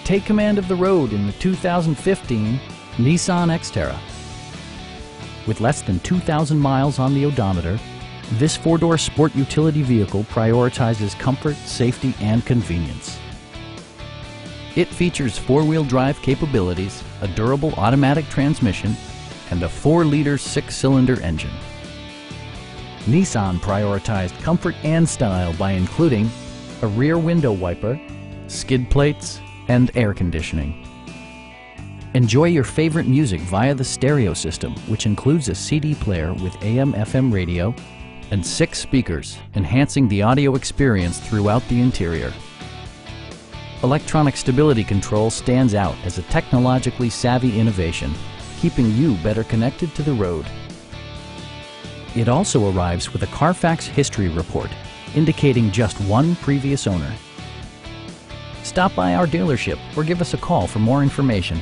Take command of the road in the 2015 Nissan Xterra. With less than 2,000 miles on the odometer, this four-door sport utility vehicle prioritizes comfort, safety, and convenience. It features four-wheel drive capabilities, a durable automatic transmission, and a 4-liter 6-cylinder engine. Nissan prioritized comfort and style by including a rear window wiper, skid plates, and air conditioning. Enjoy your favorite music via the stereo system, which includes a CD player with AM/FM radio and 6 speakers, enhancing the audio experience throughout the interior. Electronic stability control stands out as a technologically savvy innovation, keeping you better connected to the road. It also arrives with a Carfax history report, indicating just one previous owner. Stop by our dealership or give us a call for more information.